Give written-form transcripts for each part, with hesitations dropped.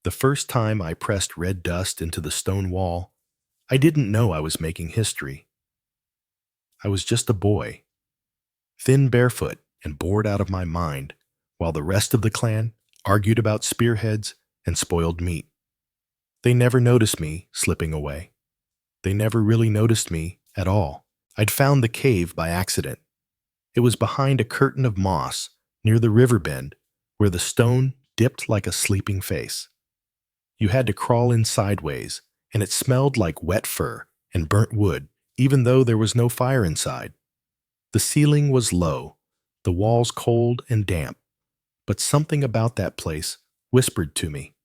The first time I pressed red dust into the stone wall, I didn't know I was making history. I was just a boy, thin barefoot and bored out of my mind, while the rest of the clan argued about spearheads and spoiled meat. They never noticed me slipping away. They never really noticed me at all. I'd found the cave by accident. It was behind a curtain of moss near the river bend where the stone dipped like a sleeping face. You had to crawl in sideways, and it smelled like wet fur and burnt wood, even though there was no fire inside. The ceiling was low, the walls cold and damp, but something about that place whispered to me.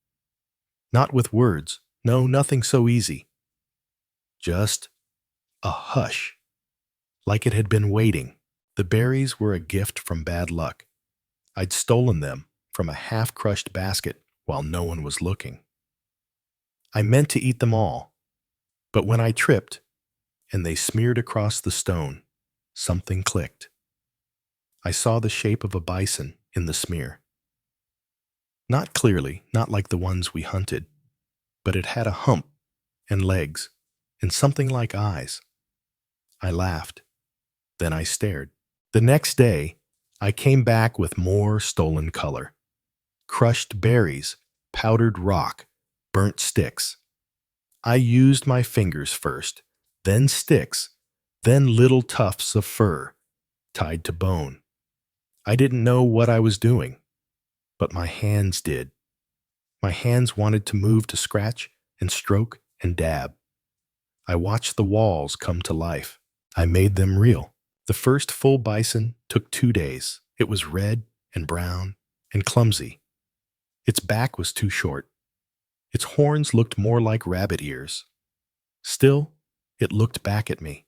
Not with words, no, nothing so easy. Just a hush, like it had been waiting. The berries were a gift from bad luck. I'd stolen them from a half-crushed basket while no one was looking. I meant to eat them all, but when I tripped and they smeared across the stone, something clicked. I saw the shape of a bison in the smear. Not clearly, not like the ones we hunted, but it had a hump and legs and something like eyes. I laughed. Then I stared. The next day, I came back with more stolen color. Crushed berries, powdered rock, burnt sticks. I used my fingers first, then sticks, then little tufts of fur, tied to bone. I didn't know what I was doing, but my hands did. My hands wanted to move to scratch and stroke and dab. I watched the walls come to life. I made them real. The first full bison took 2 days. It was red and brown and clumsy. Its back was too short. Its horns looked more like rabbit ears. Still, it looked back at me.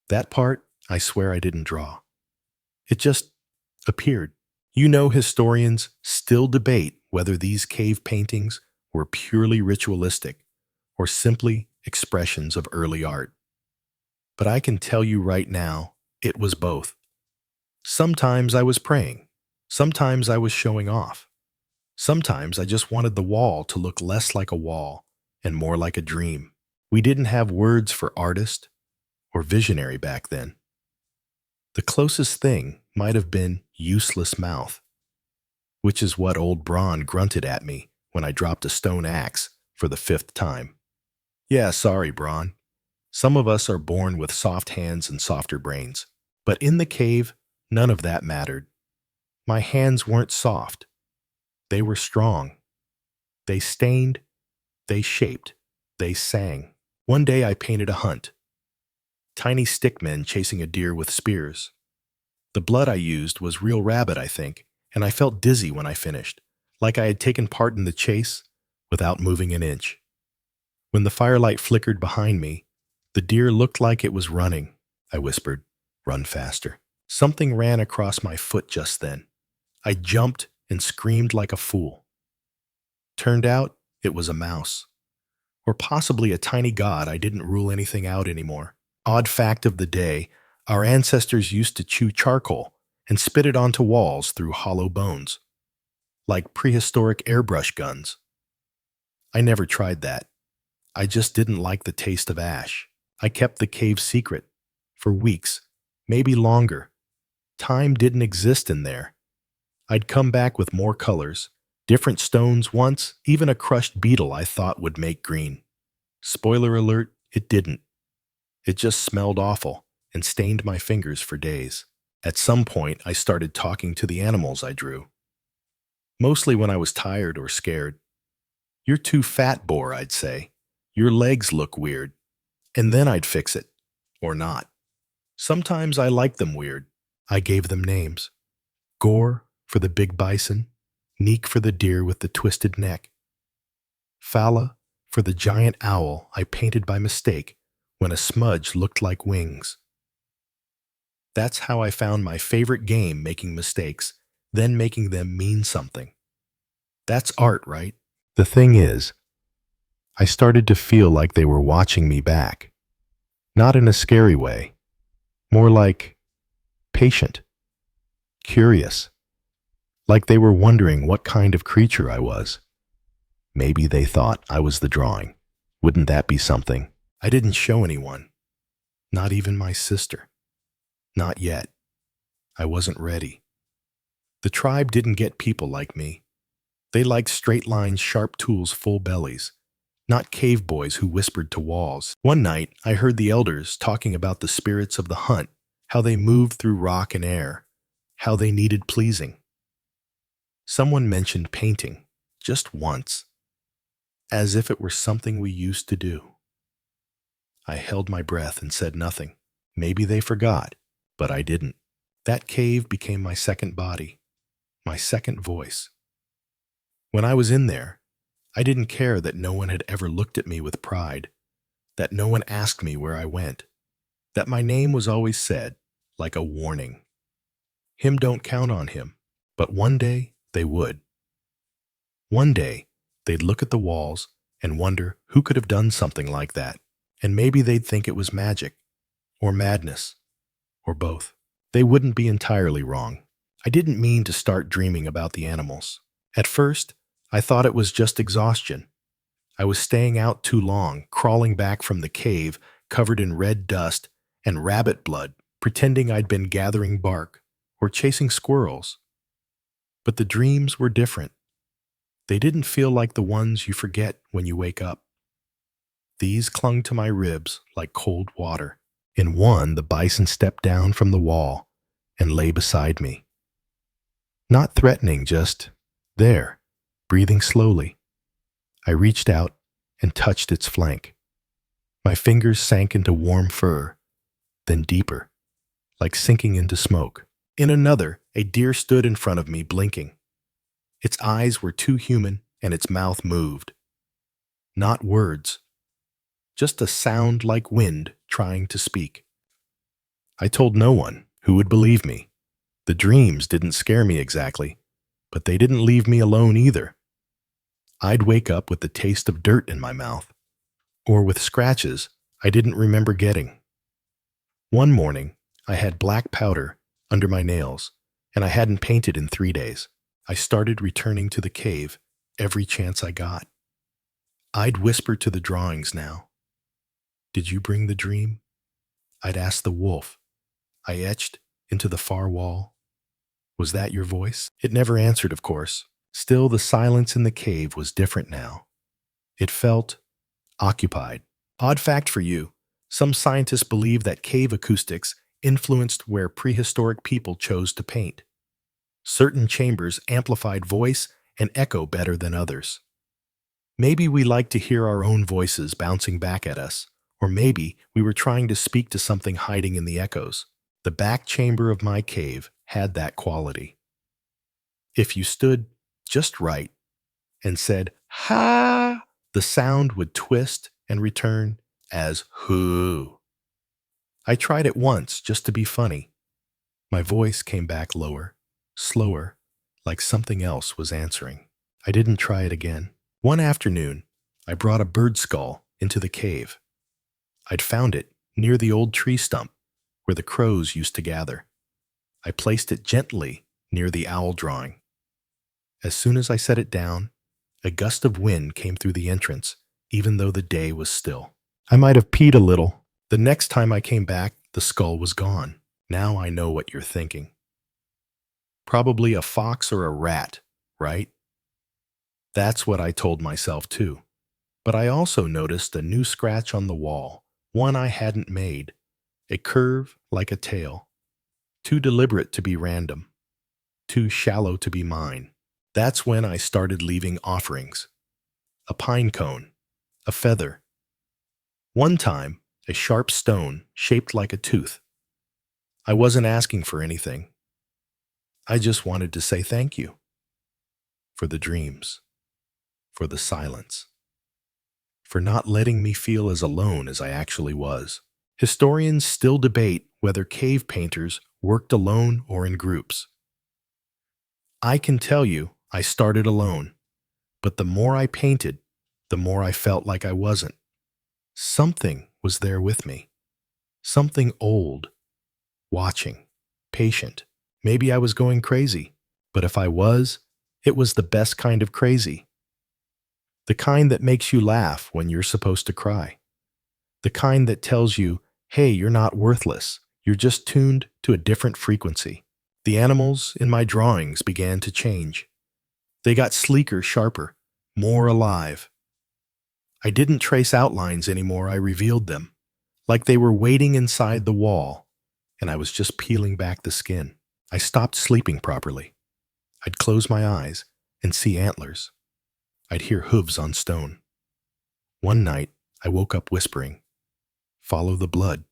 That part, I swear I didn't draw. It just appeared. You know, historians still debate whether these cave paintings were purely ritualistic or simply expressions of early art. But I can tell you right now, it was both. Sometimes I was praying. Sometimes I was showing off. Sometimes I just wanted the wall to look less like a wall and more like a dream. We didn't have words for artist or visionary back then. The closest thing might have been useless mouth, which is what old Braun grunted at me when I dropped a stone axe for the 5th time. Yeah, sorry, Braun. Some of us are born with soft hands and softer brains. But in the cave, none of that mattered. My hands weren't soft. They were strong. They stained, they shaped, they sang. One day I painted a hunt. Tiny stickmen chasing a deer with spears. The blood I used was real rabbit, I think, and I felt dizzy when I finished, like I had taken part in the chase without moving an inch. When the firelight flickered behind me, the deer looked like it was running. I whispered, "Run faster." Something ran across my foot just then. I jumped and screamed like a fool. Turned out it was a mouse. Or possibly a tiny god. I didn't rule anything out anymore. Odd fact of the day, our ancestors used to chew charcoal and spit it onto walls through hollow bones, like prehistoric airbrush guns. I never tried that. I just didn't like the taste of ash. I kept the cave secret for weeks, maybe longer. Time didn't exist in there. I'd come back with more colors, different stones once, even a crushed beetle I thought would make green. Spoiler alert, it didn't. It just smelled awful and stained my fingers for days. At some point, I started talking to the animals I drew. Mostly when I was tired or scared. "You're too fat, boar," I'd say. "Your legs look weird." And then I'd fix it. Or not. Sometimes I liked them weird. I gave them names. Gore for the big bison, Neek for the deer with the twisted neck, Fala for the giant owl I painted by mistake when a smudge looked like wings. That's how I found my favorite game, making mistakes, then making them mean something. That's art, right? The thing is, I started to feel like they were watching me back. Not in a scary way. More like patient, curious. Like they were wondering what kind of creature I was. Maybe they thought I was the drawing. Wouldn't that be something? I didn't show anyone, not even my sister. Not yet. I wasn't ready. The tribe didn't get people like me. They liked straight lines, sharp tools, full bellies, not cave boys who whispered to walls. One night, I heard the elders talking about the spirits of the hunt, how they moved through rock and air, how they needed pleasing. Someone mentioned painting, just once, as if it were something we used to do. I held my breath and said nothing. Maybe they forgot, but I didn't. That cave became my second body, my second voice. When I was in there, I didn't care that no one had ever looked at me with pride, that no one asked me where I went, that my name was always said, like a warning. Him don't count on him, but one day they would. One day, they'd look at the walls and wonder who could have done something like that, and maybe they'd think it was magic, or madness, or both. They wouldn't be entirely wrong. I didn't mean to start dreaming about the animals. At first, I thought it was just exhaustion. I was staying out too long, crawling back from the cave, covered in red dust and rabbit blood, pretending I'd been gathering bark or chasing squirrels. But the dreams were different. They didn't feel like the ones you forget when you wake up. These clung to my ribs like cold water. In one, the bison stepped down from the wall and lay beside me. Not threatening, just there, breathing slowly. I reached out and touched its flank. My fingers sank into warm fur, then deeper, like sinking into smoke. In another, a deer stood in front of me, blinking. Its eyes were too human and its mouth moved. Not words, just a sound like wind trying to speak. I told no one who would believe me. The dreams didn't scare me exactly, but they didn't leave me alone either. I'd wake up with the taste of dirt in my mouth, or with scratches I didn't remember getting. One morning, I had black powder under my nails, and I hadn't painted in 3 days. I started returning to the cave every chance I got. I'd whisper to the drawings now. Did you bring the dream? I'd ask the wolf. I etched into the far wall. Was that your voice? It never answered, of course. Still, the silence in the cave was different now. It felt occupied. Odd fact for you, some scientists believe that cave acoustics influenced where prehistoric people chose to paint. Certain chambers amplified voice and echo better than others. Maybe we like to hear our own voices bouncing back at us, or maybe we were trying to speak to something hiding in the echoes. The back chamber of my cave had that quality. If you stood just right and said, "Ha!" the sound would twist and return as "hoo." I tried it once just to be funny. My voice came back lower, slower, like something else was answering. I didn't try it again. One afternoon, I brought a bird skull into the cave. I'd found it near the old tree stump where the crows used to gather. I placed it gently near the owl drawing. As soon as I set it down, a gust of wind came through the entrance, even though the day was still. I might have peed a little. The next time I came back, the skull was gone. Now I know what you're thinking. Probably a fox or a rat, right? That's what I told myself too. But I also noticed a new scratch on the wall, one I hadn't made, a curve like a tail, too deliberate to be random, too shallow to be mine. That's when I started leaving offerings. A pine cone, a feather. One time, a sharp stone shaped like a tooth. I wasn't asking for anything. I just wanted to say thank you. For the dreams. For the silence. For not letting me feel as alone as I actually was. Historians still debate whether cave painters worked alone or in groups. I can tell you I started alone, but the more I painted, the more I felt like I wasn't. Something was there with me. Something old, watching, patient. Maybe I was going crazy, but if I was, it was the best kind of crazy. The kind that makes you laugh when you're supposed to cry. The kind that tells you, hey, you're not worthless. You're just tuned to a different frequency. The animals in my drawings began to change. They got sleeker, sharper, more alive. I didn't trace outlines anymore, I revealed them, like they were waiting inside the wall, and I was just peeling back the skin. I stopped sleeping properly. I'd close my eyes and see antlers. I'd hear hooves on stone. One night, I woke up whispering, "Follow the blood."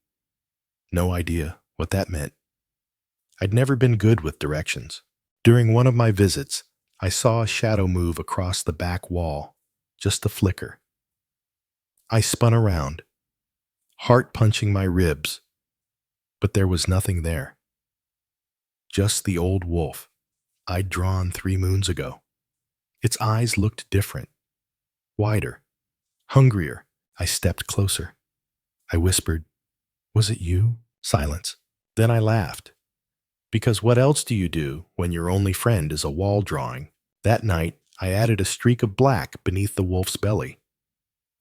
No idea what that meant. I'd never been good with directions. During one of my visits, I saw a shadow move across the back wall, just a flicker. I spun around, heart punching my ribs, but there was nothing there. Just the old wolf I'd drawn 3 moons ago. Its eyes looked different, wider, hungrier. I stepped closer. I whispered, "Was it you?" Silence. Then I laughed. Because what else do you do when your only friend is a wall drawing? That night, I added a streak of black beneath the wolf's belly.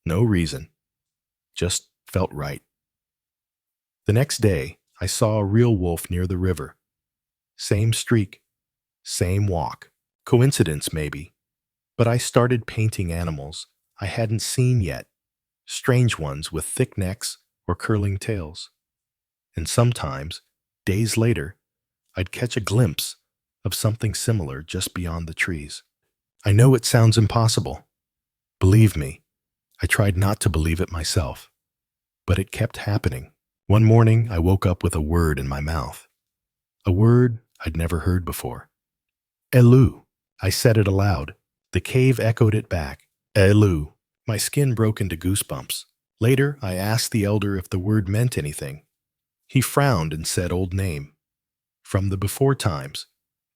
No reason. Just felt right. The next day, I saw a real wolf near the river. Same streak, same walk. Coincidence, maybe. But I started painting animals I hadn't seen yet. Strange ones with thick necks or curling tails. And sometimes, days later, I'd catch a glimpse of something similar just beyond the trees. I know it sounds impossible. Believe me, I tried not to believe it myself. But it kept happening. One morning, I woke up with a word in my mouth. A word I'd never heard before. Elu. I said it aloud. The cave echoed it back. Elu. My skin broke into goosebumps. Later, I asked the elder if the word meant anything. He frowned and said, "Old name. From the before times.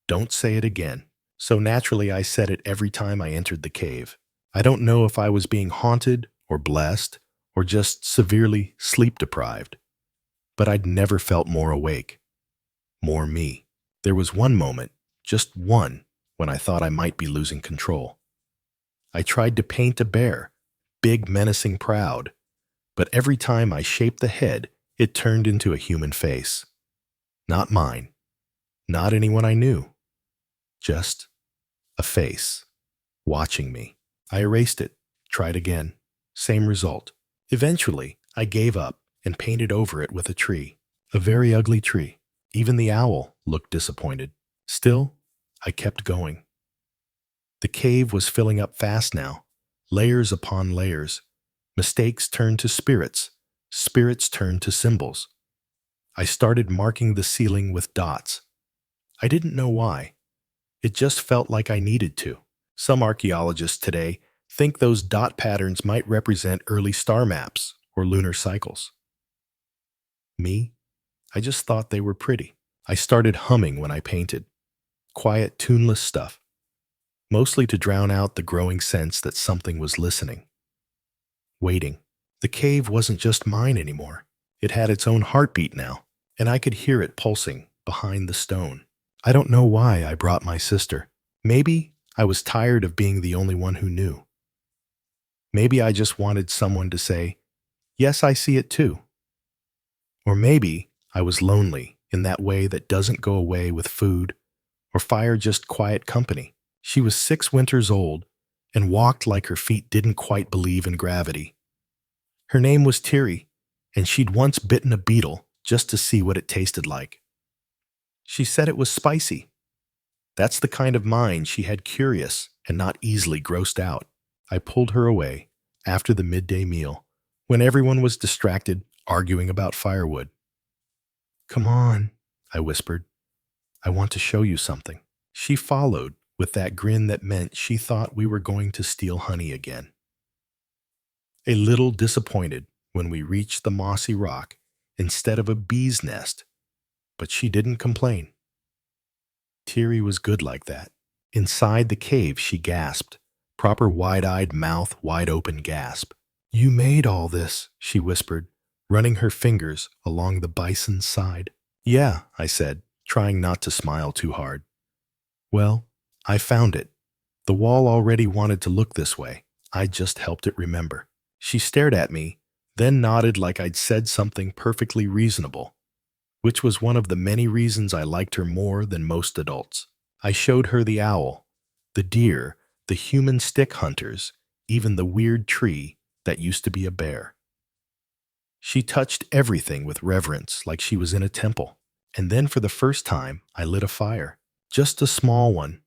Don't say it again." So naturally, I said it every time I entered the cave. I don't know if I was being haunted or blessed or just severely sleep-deprived. But I'd never felt more awake. More me. There was one moment, just one, when I thought I might be losing control. I tried to paint a bear, big, menacing, proud. But every time I shaped the head, it turned into a human face. Not mine. Not anyone I knew. Just a face. Watching me. I erased it. Tried again. Same result. Eventually, I gave up and painted over it with a tree. A very ugly tree. Even the owl looked disappointed. Still, I kept going. The cave was filling up fast now. Layers upon layers. Mistakes turned to spirits. Spirits turned to symbols. I started marking the ceiling with dots. I didn't know why. It just felt like I needed to. Some archaeologists today think those dot patterns might represent early star maps or lunar cycles. Me? I just thought they were pretty. I started humming when I painted. Quiet, tuneless stuff. Mostly to drown out the growing sense that something was listening. Waiting. The cave wasn't just mine anymore. It had its own heartbeat now, and I could hear it pulsing behind the stone. I don't know why I brought my sister. Maybe I was tired of being the only one who knew. Maybe I just wanted someone to say, "Yes, I see it too." Or maybe I was lonely in that way that doesn't go away with food or fire, just quiet company. She was 6 winters old and walked like her feet didn't quite believe in gravity. Her name was Tiri, and she'd once bitten a beetle just to see what it tasted like. She said it was spicy. That's the kind of mind she had, curious and not easily grossed out. I pulled her away after the midday meal, when everyone was distracted, arguing about firewood. "Come on," I whispered. "I want to show you something." She followed with that grin that meant she thought we were going to steal honey again. A little disappointed when we reached the mossy rock instead of a bee's nest, but she didn't complain. Tiri was good like that. Inside the cave, she gasped. Proper wide-eyed mouth, wide-open gasp. "You made all this," she whispered, running her fingers along the bison's side. "Yeah," I said, trying not to smile too hard. "Well, I found it. The wall already wanted to look this way. I just helped it remember. She stared at me, then nodded like I'd said something perfectly reasonable, which was one of the many reasons I liked her more than most adults. I showed her the owl, the deer, the human stick hunters, even the weird tree that used to be a bear. She touched everything with reverence like she was in a temple. And then for the first time, I lit a fire. Just a small one,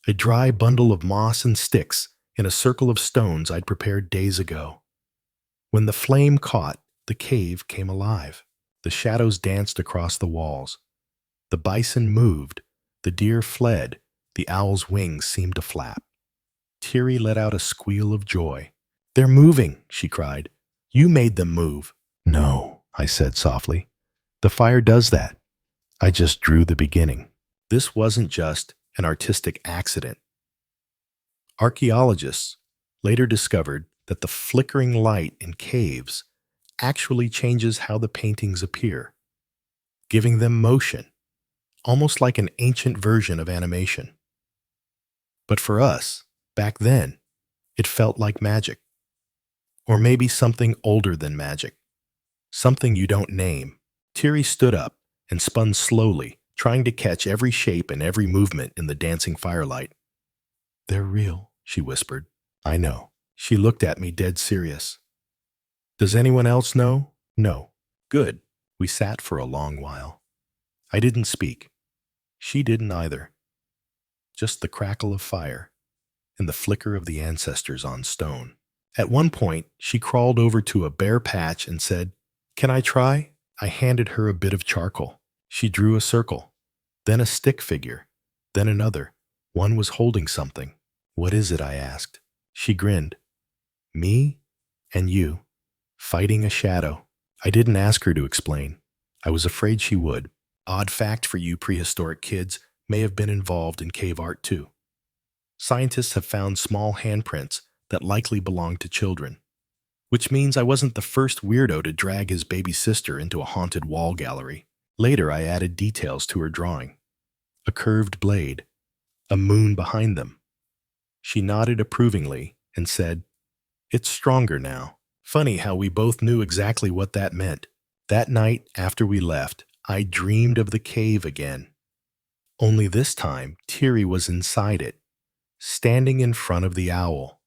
a dry bundle of moss and sticks in a circle of stones I'd prepared days ago. When the flame caught, the cave came alive. The shadows danced across the walls. The bison moved, the deer fled, the owl's wings seemed to flap. Tiri let out a squeal of joy. "They're moving," she cried. "You made them move." "No," I said softly. "The fire does that. I just drew the beginning." This wasn't just an artistic accident. Archaeologists later discovered that the flickering light in caves actually changes how the paintings appear, giving them motion, almost like an ancient version of animation. But for us, back then, it felt like magic. Or maybe something older than magic. Something you don't name. Tiri stood up and spun slowly, trying to catch every shape and every movement in the dancing firelight. "They're real," she whispered. "I know." She looked at me dead serious. "Does anyone else know?" "No." "Good." We sat for a long while. I didn't speak. She didn't either. Just the crackle of fire and the flicker of the ancestors on stone. At one point, she crawled over to a bare patch and said, "Can I try?" I handed her a bit of charcoal. She drew a circle, then a stick figure, then another. One was holding something. "What is it?" I asked. She grinned. "Me and you, fighting a shadow." I didn't ask her to explain. I was afraid she would. Odd fact for you prehistoric kids may have been involved in cave art too. Scientists have found small handprints that likely belonged to children, which means I wasn't the first weirdo to drag his baby sister into a haunted wall gallery. Later, I added details to her drawing. A curved blade, a moon behind them. She nodded approvingly and said, "It's stronger now." Funny how we both knew exactly what that meant. That night after we left, I dreamed of the cave again. Only this time, Tiri was inside it, standing in front of the owl.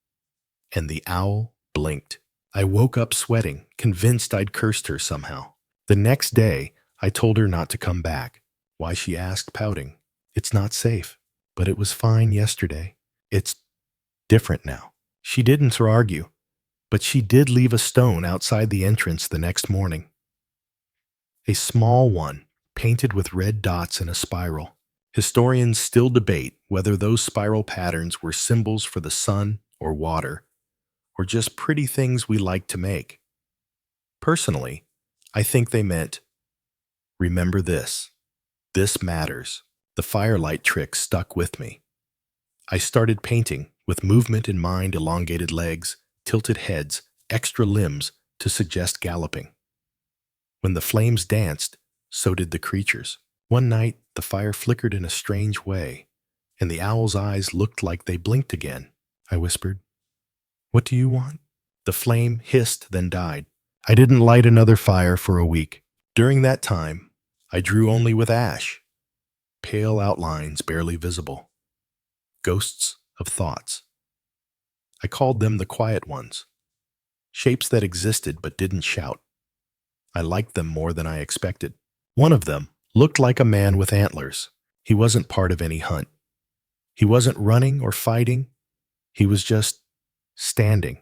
And the owl blinked. I woke up sweating, convinced I'd cursed her somehow. The next day, I told her not to come back. Why, she asked, pouting. "It's not safe." "But it was fine yesterday." "It's different now." She didn't argue, but she did leave a stone outside the entrance the next morning. A small one, painted with red dots in a spiral. Historians still debate whether those spiral patterns were symbols for the sun or water, or just pretty things we like to make. Personally, I think they meant, remember this. This matters. The firelight trick stuck with me. I started painting, with movement in mind, elongated legs, tilted heads, extra limbs to suggest galloping. When the flames danced, so did the creatures. One night, the fire flickered in a strange way, and the owl's eyes looked like they blinked again. I whispered, "What do you want?" The flame hissed, then died. I didn't light another fire for a week. During that time, I drew only with ash, pale outlines barely visible, ghosts of thoughts. I called them the quiet ones, shapes that existed but didn't shout. I liked them more than I expected. One of them looked like a man with antlers. He wasn't part of any hunt. He wasn't running or fighting. He was just standing,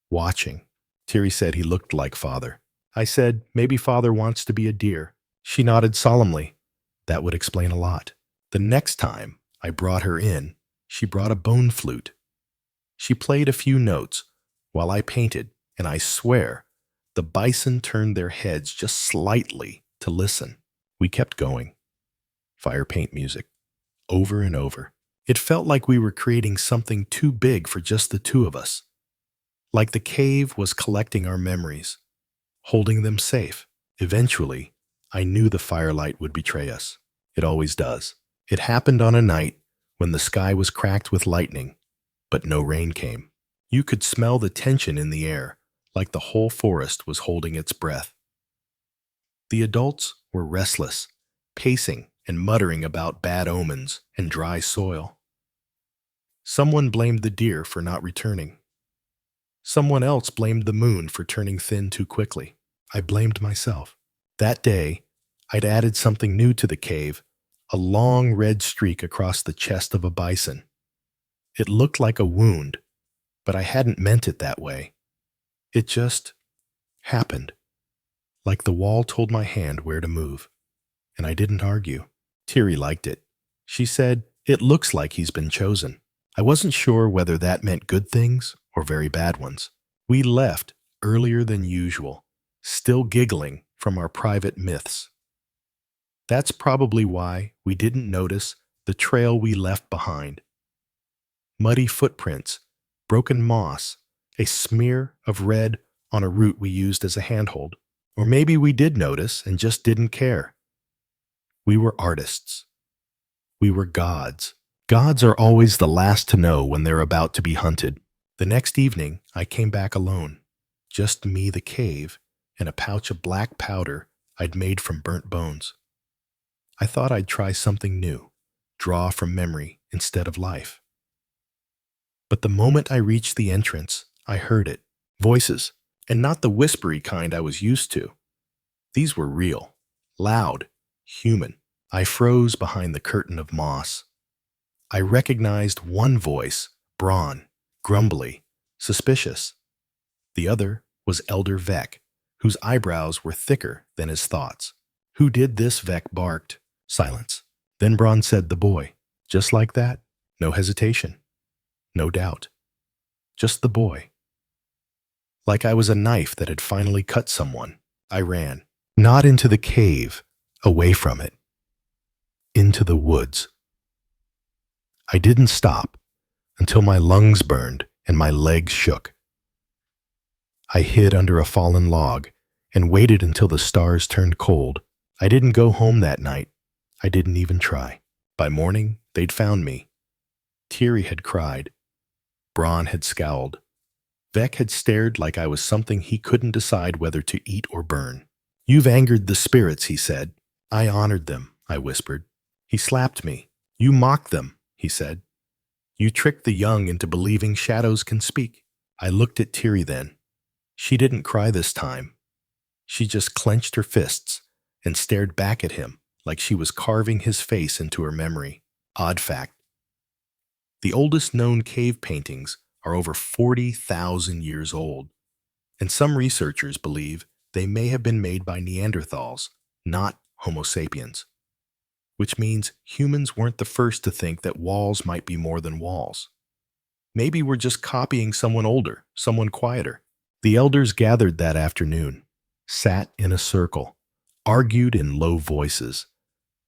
watching. Tiri said he looked like Father. I said, "Maybe Father wants to be a deer." She nodded solemnly. That would explain a lot. The next time I brought her in, she brought a bone flute. She played a few notes while I painted, and I swear, the bison turned their heads just slightly to listen. We kept going. Fire paint music. Over and over. It felt like we were creating something too big for just the two of us. Like the cave was collecting our memories, holding them safe. Eventually, I knew the firelight would betray us. It always does. It happened on a night when the sky was cracked with lightning, but no rain came. You could smell the tension in the air, like the whole forest was holding its breath. The adults were restless, pacing and muttering about bad omens and dry soil. Someone blamed the deer for not returning. Someone else blamed the moon for turning thin too quickly. I blamed myself. That day, I'd added something new to the cave, a long red streak across the chest of a bison. It looked like a wound, but I hadn't meant it that way. It just happened, like the wall told my hand where to move, and I didn't argue. Thierry liked it. She said, "It looks like he's been chosen." I wasn't sure whether that meant good things or very bad ones. We left earlier than usual, still giggling from our private myths. That's probably why we didn't notice the trail we left behind. Muddy footprints, broken moss, a smear of red on a root we used as a handhold. Or maybe we did notice and just didn't care. We were artists. We were gods. Gods are always the last to know when they're about to be hunted. The next evening, I came back alone. Just me, the cave, and a pouch of black powder I'd made from burnt bones. I thought I'd try something new, draw from memory instead of life. But the moment I reached the entrance, I heard it. Voices, and not the whispery kind I was used to. These were real, loud, human. I froze behind the curtain of moss. I recognized one voice, brawn, grumbly, suspicious. The other was Elder Vec, whose eyebrows were thicker than his thoughts. "Who did this?" Vec barked. Silence. Then Braun said, "The boy." Just like that. No hesitation. No doubt. Just the boy. Like I was a knife that had finally cut someone, I ran. Not into the cave, away from it. Into the woods. I didn't stop until my lungs burned and my legs shook. I hid under a fallen log and waited until the stars turned cold. I didn't go home that night. I didn't even try. By morning, they'd found me. Thierry had cried. Braun had scowled. Vec had stared like I was something he couldn't decide whether to eat or burn. "You've angered the spirits," he said. "I honored them," I whispered. He slapped me. "You mocked them," he said. "You tricked the young into believing shadows can speak." I looked at Thierry then. She didn't cry this time. She just clenched her fists and stared back at him like she was carving his face into her memory. Odd fact. The oldest known cave paintings are over 40,000 years old, and some researchers believe they may have been made by Neanderthals, not Homo sapiens. Which means humans weren't the first to think that walls might be more than walls. Maybe we're just copying someone older, someone quieter. The elders gathered that afternoon, sat in a circle, argued in low voices,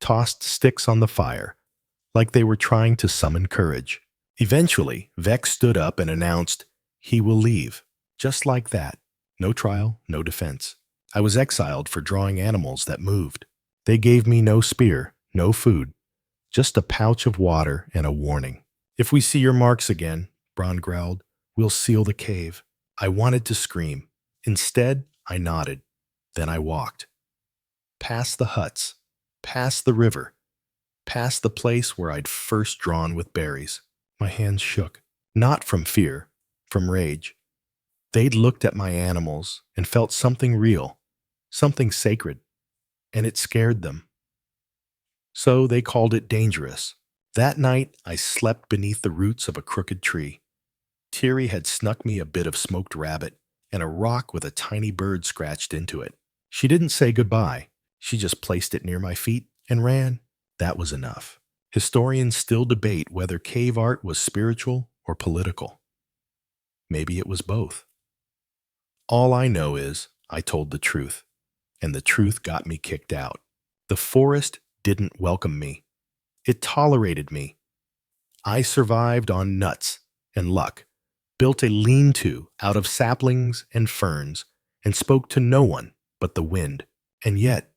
tossed sticks on the fire, like they were trying to summon courage. Eventually, Vec stood up and announced, "He will leave." Just like that. No trial, no defense. I was exiled for drawing animals that moved. They gave me no spear, no food, just a pouch of water and a warning. "If we see your marks again," Braun growled, "we'll seal the cave." I wanted to scream. Instead, I nodded. Then I walked. Past the huts, past the river, past the place where I'd first drawn with berries. My hands shook, not from fear, from rage. They'd looked at my animals and felt something real, something sacred, and it scared them. So they called it dangerous. That night, I slept beneath the roots of a crooked tree. Thierry had snuck me a bit of smoked rabbit and a rock with a tiny bird scratched into it. She didn't say goodbye. She just placed it near my feet and ran. That was enough. Historians still debate whether cave art was spiritual or political. Maybe it was both. All I know is I told the truth, and the truth got me kicked out. The forest didn't welcome me. It tolerated me. I survived on nuts and luck, built a lean-to out of saplings and ferns, and spoke to no one but the wind. And yet,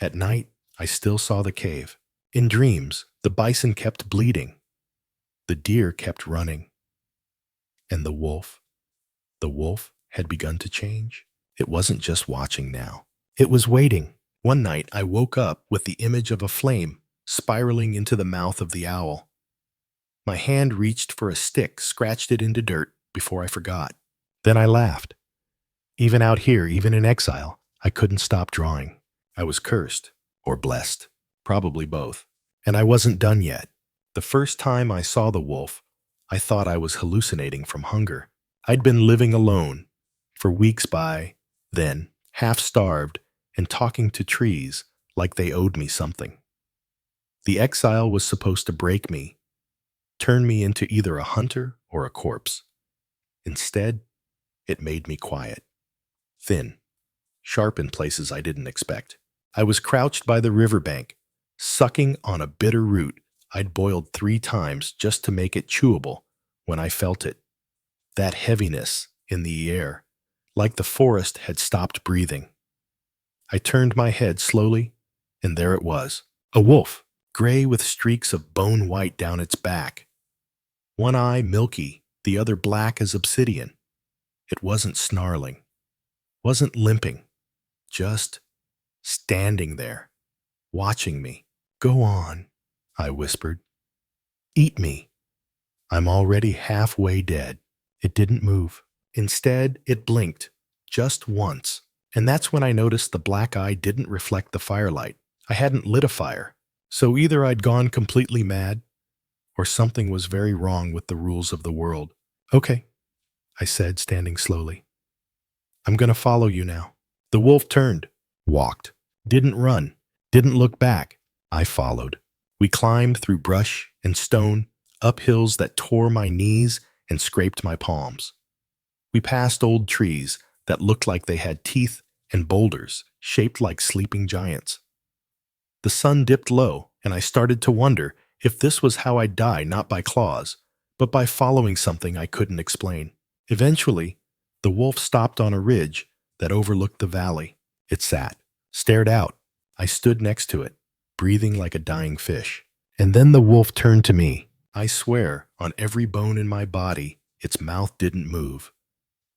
at night, I still saw the cave. In dreams, the bison kept bleeding. The deer kept running. And the wolf had begun to change. It wasn't just watching now. It was waiting. One night I woke up with the image of a flame spiraling into the mouth of the owl. My hand reached for a stick, scratched it into dirt before I forgot. Then I laughed. Even out here, even in exile, I couldn't stop drawing. I was cursed, or blessed, probably both. And I wasn't done yet. The first time I saw the wolf, I thought I was hallucinating from hunger. I'd been living alone for weeks by then, half-starved and talking to trees like they owed me something. The exile was supposed to break me, turn me into either a hunter or a corpse. Instead, it made me quiet, thin, sharp in places I didn't expect. I was crouched by the riverbank, sucking on a bitter root I'd boiled 3 times just to make it chewable when I felt it. That heaviness in the air, like the forest had stopped breathing. I turned my head slowly, and there it was, a wolf, gray with streaks of bone white down its back. One eye milky, the other black as obsidian. It wasn't snarling, wasn't limping, just standing there, watching me. "Go on," I whispered. "Eat me. I'm already halfway dead." It didn't move. Instead, it blinked, just once. And that's when I noticed the black eye didn't reflect the firelight. I hadn't lit a fire. So either I'd gone completely mad, or something was very wrong with the rules of the world. "Okay," I said, standing slowly. "I'm going to follow you now." The wolf turned, walked, didn't run, didn't look back. I followed. We climbed through brush and stone, up hills that tore my knees and scraped my palms. We passed old trees that looked like they had teeth and boulders shaped like sleeping giants. The sun dipped low, and I started to wonder if this was how I'd die, not by claws, but by following something I couldn't explain. Eventually, the wolf stopped on a ridge that overlooked the valley. It sat, stared out. I stood next to it, breathing like a dying fish. And then the wolf turned to me. I swear, on every bone in my body, its mouth didn't move,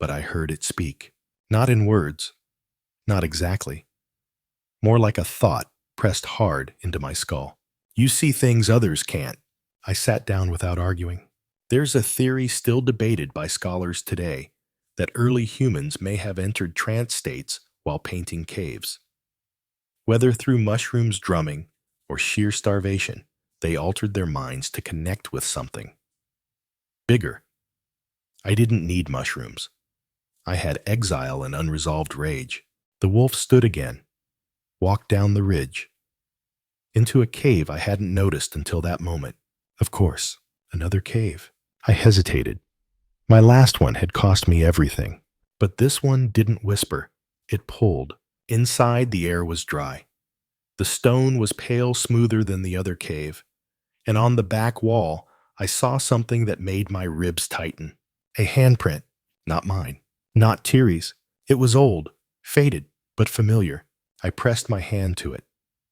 but I heard it speak. Not in words, not exactly. More like a thought pressed hard into my skull. "You see things others can't." I sat down without arguing. There's a theory still debated by scholars today that early humans may have entered trance states while painting caves. Whether through mushrooms drumming or sheer starvation, they altered their minds to connect with something bigger. I didn't need mushrooms. I had exile and unresolved rage. The wolf stood again, walked down the ridge, into a cave I hadn't noticed until that moment. Of course, another cave. I hesitated. My last one had cost me everything. But this one didn't whisper. It pulled. Inside, the air was dry. The stone was pale smoother than the other cave. And on the back wall, I saw something that made my ribs tighten. A handprint. Not mine. Not Tiri's. It was old, faded, but familiar. I pressed my hand to it.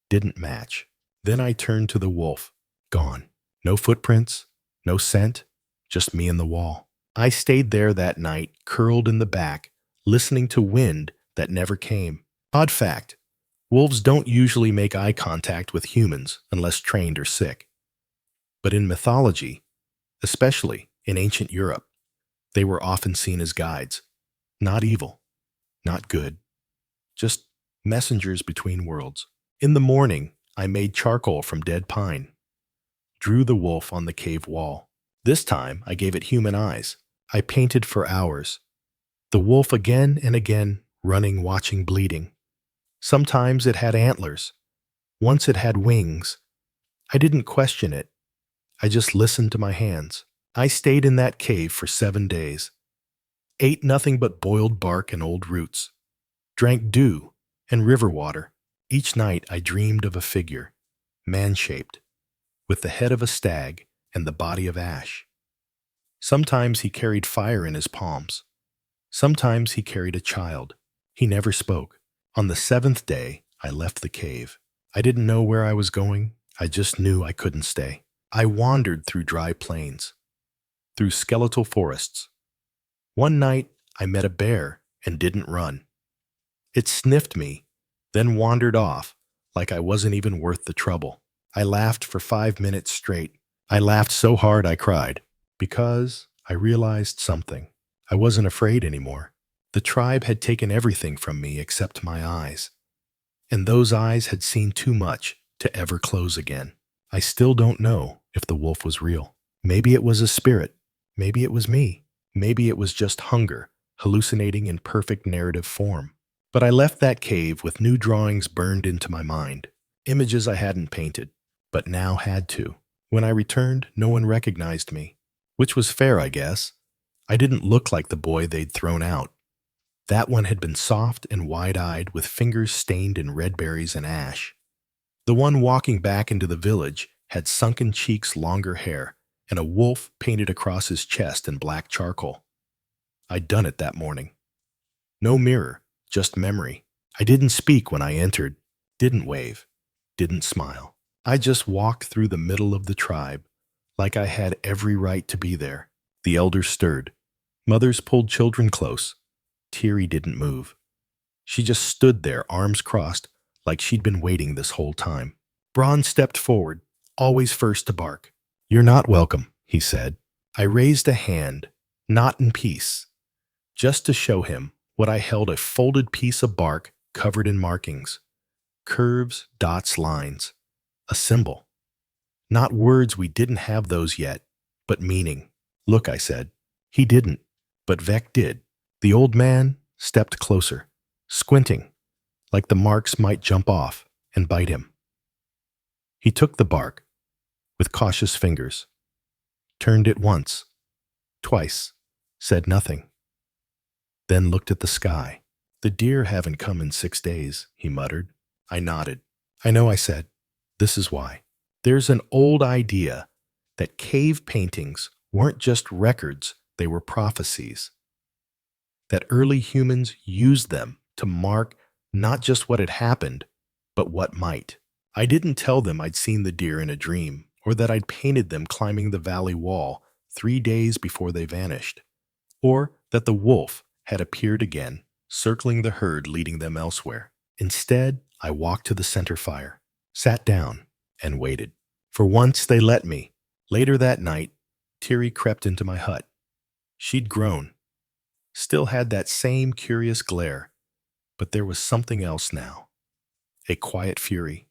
Didn't match. Then I turned to the wolf. Gone. No footprints, no scent, just me and the wall. I stayed there that night, curled in the back, listening to wind that never came. Odd fact, wolves don't usually make eye contact with humans unless trained or sick. But in mythology, especially in ancient Europe, they were often seen as guides. Not evil, not good, just messengers between worlds. In the morning, I made charcoal from dead pine, drew the wolf on the cave wall. This time, I gave it human eyes. I painted for hours. The wolf again and again, running, watching, bleeding. Sometimes it had antlers. Once it had wings. I didn't question it. I just listened to my hands. I stayed in that cave for 7 days. Ate nothing but boiled bark and old roots. Drank dew and river water. Each night I dreamed of a figure, man-shaped, with the head of a stag and the body of ash. Sometimes he carried fire in his palms. Sometimes he carried a child. He never spoke. On the 7th day, I left the cave. I didn't know where I was going. I just knew I couldn't stay. I wandered through dry plains, through skeletal forests, One night, I met a bear and didn't run. It sniffed me, then wandered off like I wasn't even worth the trouble. I laughed for 5 minutes straight. I laughed so hard I cried because I realized something. I wasn't afraid anymore. The tribe had taken everything from me except my eyes, and those eyes had seen too much to ever close again. I still don't know if the wolf was real. Maybe it was a spirit. Maybe it was me. Maybe it was just hunger, hallucinating in perfect narrative form. But I left that cave with new drawings burned into my mind. Images I hadn't painted, but now had to. When I returned, no one recognized me, which was fair, I guess. I didn't look like the boy they'd thrown out. That one had been soft and wide-eyed with fingers stained in red berries and ash. The one walking back into the village had sunken cheeks, longer hair, and a wolf painted across his chest in black charcoal. I'd done it that morning. No mirror, just memory. I didn't speak when I entered, didn't wave, didn't smile. I just walked through the middle of the tribe, like I had every right to be there. The elders stirred. Mothers pulled children close. Teary didn't move. She just stood there, arms crossed, like she'd been waiting this whole time. Braun stepped forward, always first to bark. "You're not welcome," he said. I raised a hand, not in peace, just to show him what I held, a folded piece of bark covered in markings. Curves, dots, lines. A symbol. Not words, we didn't have those yet, but meaning. "Look," I said. He didn't, but Vec did. The old man stepped closer, squinting, like the marks might jump off and bite him. He took the bark with cautious fingers, turned it once, twice, said nothing, then looked at the sky. "The deer haven't come in 6 days, he muttered. I nodded. "I know," I said. "This is why. There's an old idea that cave paintings weren't just records, they were prophecies. That early humans used them to mark not just what had happened, but what might. I didn't tell them I'd seen the deer in a dream, or that I'd painted them climbing the valley wall 3 days before they vanished, or that the wolf had appeared again, circling the herd, leading them elsewhere. Instead, I walked to the center fire, sat down, and waited. For once, they let me. Later that night, Teary crept into my hut. She'd grown, still had that same curious glare, but there was something else now. A quiet fury.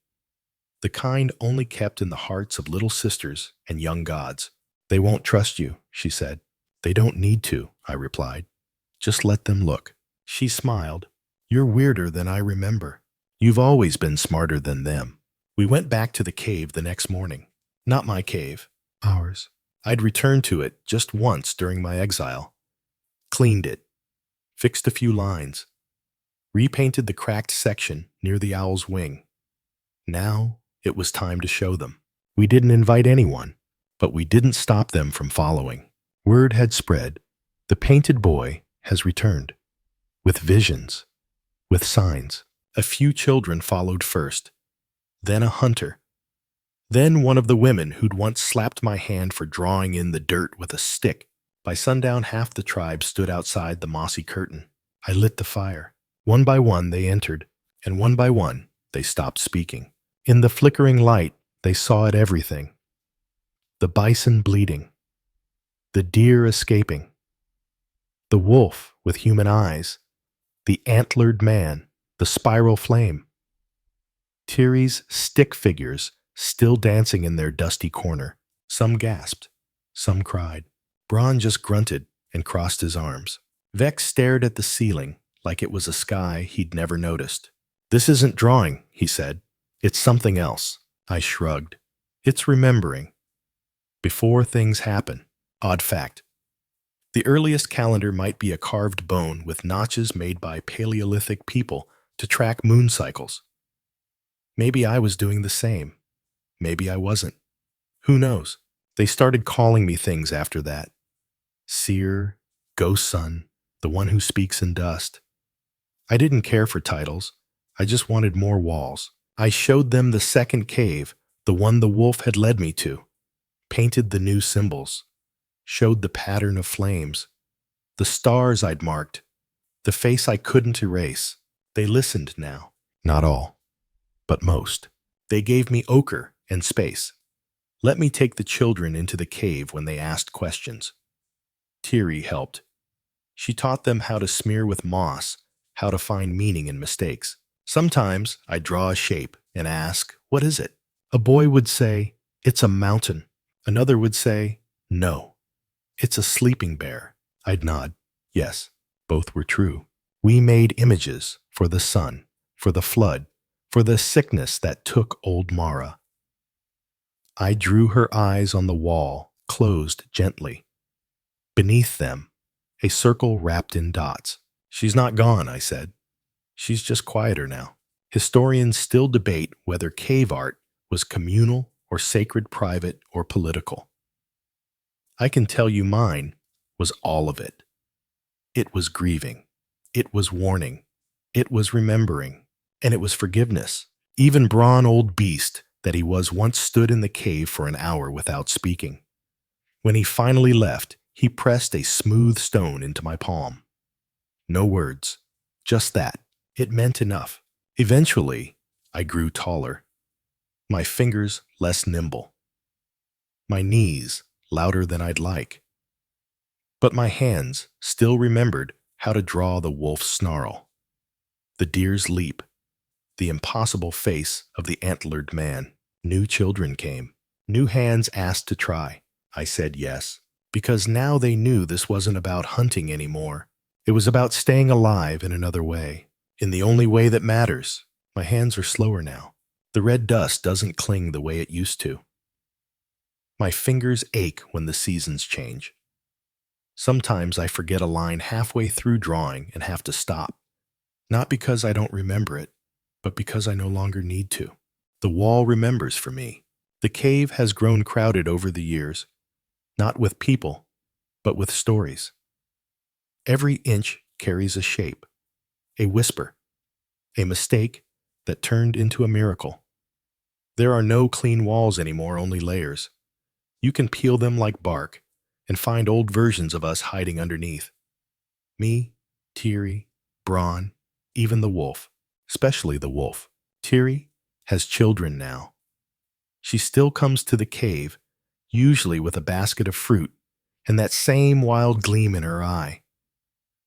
The kind only kept in the hearts of little sisters and young gods. "They won't trust you," she said. "They don't need to," I replied. "Just let them look." She smiled. "You're weirder than I remember. You've always been smarter than them." We went back to the cave the next morning. Not my cave, ours. I'd returned to it just once during my exile. Cleaned it, fixed a few lines, repainted the cracked section near the owl's wing. Now it was time to show them. We didn't invite anyone, but we didn't stop them from following. Word had spread. The painted boy has returned. With visions, with signs. A few children followed first, then a hunter, then one of the women who'd once slapped my hand for drawing in the dirt with a stick. By sundown, half the tribe stood outside the mossy curtain. I lit the fire. One by one, they entered, and one by one, they stopped speaking. In the flickering light, they saw it everything. The bison bleeding, the deer escaping, the wolf with human eyes, the antlered man, the spiral flame. Teary's stick figures still dancing in their dusty corner. Some gasped, some cried. Braun just grunted and crossed his arms. Vex stared at the ceiling like it was a sky he'd never noticed. "This isn't drawing," he said. "It's something else." I shrugged. "It's remembering. Before things happen." Odd fact. The earliest calendar might be a carved bone with notches made by Paleolithic people to track moon cycles. Maybe I was doing the same. Maybe I wasn't. Who knows? They started calling me things after that. Seer, Ghost Son, the one who speaks in dust. I didn't care for titles. I just wanted more walls. I showed them the second cave, the one the wolf had led me to. Painted the new symbols. Showed the pattern of flames. the stars I'd marked, the face I couldn't erase. They listened now. Not all, but most. They gave me ochre and space. Let me take the children into the cave when they asked questions. Thierry helped. She taught them how to smear with moss, how to find meaning in mistakes. Sometimes I'd draw a shape and ask, "What is it?" A boy would say, "It's a mountain." Another would say, "No, it's a sleeping bear." I'd nod. Yes, both were true. We made images for the sun, for the flood, for the sickness that took old Mara. I drew her eyes on the wall, closed gently. Beneath them, a circle wrapped in dots. "She's not gone," I said. "She's just quieter now." Historians still debate whether cave art was communal or sacred, private or political. I can tell you mine was all of it. It was grieving. It was warning. It was remembering. And it was forgiveness. Even Braun, old beast that he was, once stood in the cave for an hour without speaking. When he finally left, he pressed a smooth stone into my palm. No words. Just that. It meant enough. Eventually, I grew taller. My fingers less nimble. My knees louder than I'd like. But my hands still remembered how to draw the wolf's snarl, the deer's leap, the impossible face of the antlered man. New children came. New hands asked to try. I said yes, because now they knew this wasn't about hunting anymore. It was about staying alive in another way, in the only way that matters. My hands are slower now. The red dust doesn't cling the way it used to. My fingers ache when the seasons change. Sometimes I forget a line halfway through drawing and have to stop. Not because I don't remember it, but because I no longer need to. The wall remembers for me. The cave has grown crowded over the years, not with people, but with stories. Every inch carries a shape, a whisper, a mistake that turned into a miracle. There are no clean walls anymore, only layers. You can peel them like bark and find old versions of us hiding underneath. Me, Thierry, Braun, even the wolf, especially the wolf. Thierry has children now. She still comes to the cave, usually with a basket of fruit and that same wild gleam in her eye.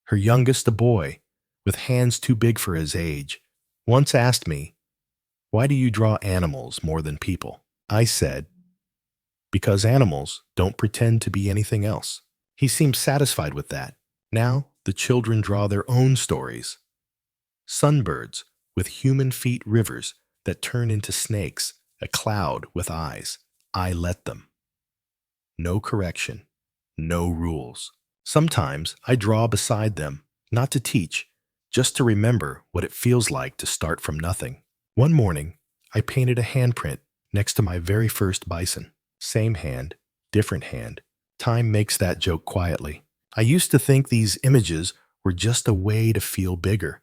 Her youngest, a boy, with hands too big for his age, once asked me, "Why do you draw animals more than people?" I said, "Because animals don't pretend to be anything else." He seemed satisfied with that. Now the children draw their own stories. Sunbirds with human feet, rivers that turn into snakes, a cloud with eyes. I let them. No correction, no rules. Sometimes I draw beside them, not to teach, just to remember what it feels like to start from nothing. One morning, I painted a handprint next to my very first bison. Same hand, different hand. Time makes that joke quietly. I used to think these images were just a way to feel bigger.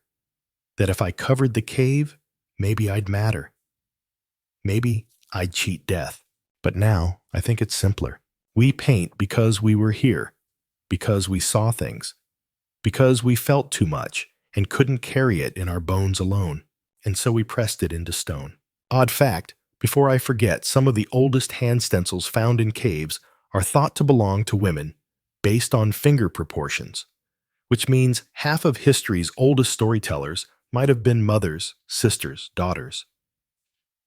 That if I covered the cave, maybe I'd matter. Maybe I'd cheat death. But now I think it's simpler. We paint because we were here, because we saw things, because we felt too much and couldn't carry it in our bones alone, and so we pressed it into stone. Odd fact, before I forget, some of the oldest hand stencils found in caves are thought to belong to women based on finger proportions, which means half of history's oldest storytellers might have been mothers, sisters, daughters.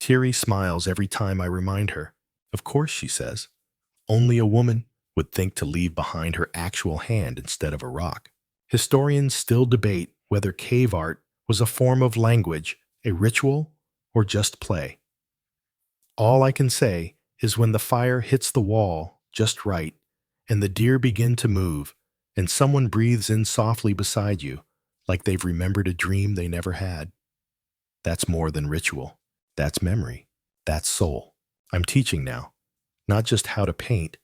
Thierry smiles every time I remind her. Of course, she says. Only a woman would think to leave behind her actual hand instead of a rock. Historians still debate whether cave art was a form of language, a ritual, or just play. All I can say is when the fire hits the wall just right, and the deer begin to move, and someone breathes in softly beside you, like they've remembered a dream they never had. That's more than ritual. That's memory. That's soul. I'm teaching now, not just how to paint,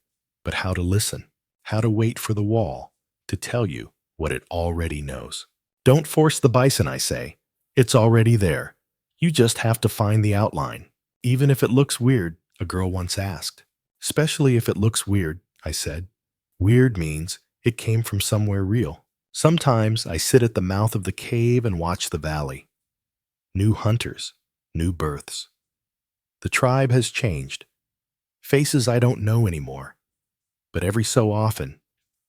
but how to listen, how to wait for the wall to tell you what it already knows. Don't force the bison, I say. It's already there. You just have to find the outline. Even if it looks weird, a girl once asked. Especially if it looks weird, I said. Weird means It came from somewhere real. Sometimes I sit at the mouth of the cave and watch the valley. New hunters, new births. The tribe has changed. Faces I don't know anymore. But every so often,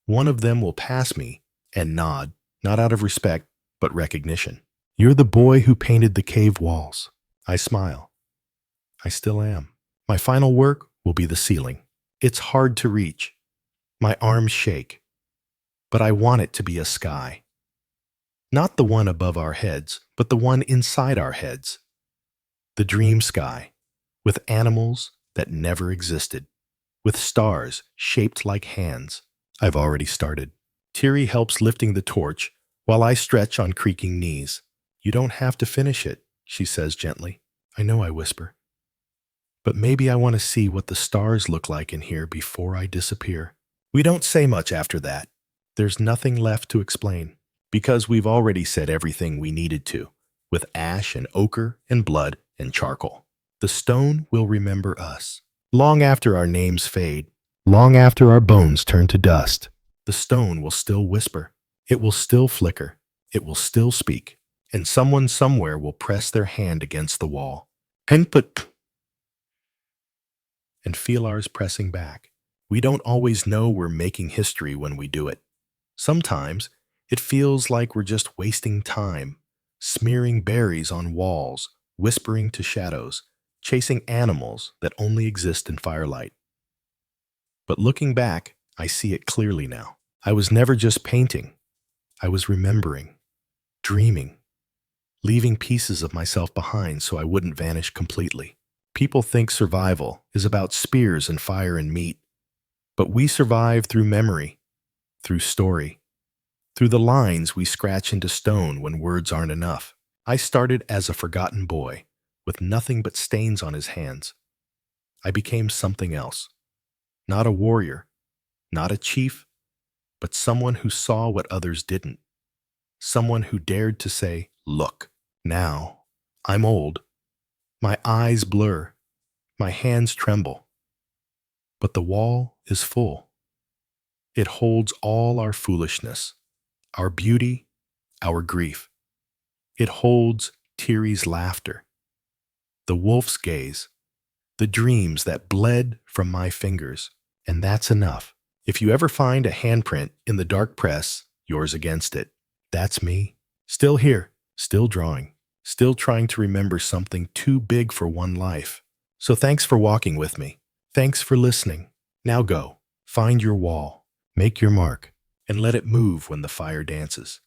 one of them will pass me and nod, not out of respect, but recognition. You're the boy who painted the cave walls. I smile. I still am. My final work will be the ceiling. It's hard to reach. My arms shake. But I want it to be a sky. Not the one above our heads, but the one inside our heads. The dream sky, with animals that never existed, with stars shaped like hands. I've already started. Tiri helps lifting the torch while I stretch on creaking knees. You don't have to finish it, she says gently. I know, I whisper. But maybe I want to see what the stars look like in here before I disappear. We don't say much after that. There's nothing left to explain, because we've already said everything we needed to, with ash and ochre and blood and charcoal. The stone will remember us. Long after our names fade, long after our bones turn to dust, the stone will still whisper. It will still flicker. It will still speak. And someone somewhere will press their hand against the wall and feel ours pressing back. We don't always know we're making history when we do it. Sometimes it feels like we're just wasting time, smearing berries on walls, whispering to shadows, chasing animals that only exist in firelight. But looking back, I see it clearly now. I was never just painting. I was remembering, dreaming, leaving pieces of myself behind so I wouldn't vanish completely. People think survival is about spears and fire and meat, but we survive through memory, through story, through the lines we scratch into stone when words aren't enough. I started as a forgotten boy, with nothing but stains on his hands. I became something else. Not a warrior, not a chief, but someone who saw what others didn't. Someone who dared to say, look. Now, I'm old. My eyes blur. My hands tremble. But the wall is full. It holds all our foolishness, our beauty, our grief. It holds Tiri's laughter, the wolf's gaze, the dreams that bled from my fingers. And that's enough. If you ever find a handprint in the dark press, yours against it, that's me. Still here, still drawing, still trying to remember something too big for one life. So thanks for walking with me. Thanks for listening. Now go, find your wall, make your mark, and let it move when the fire dances.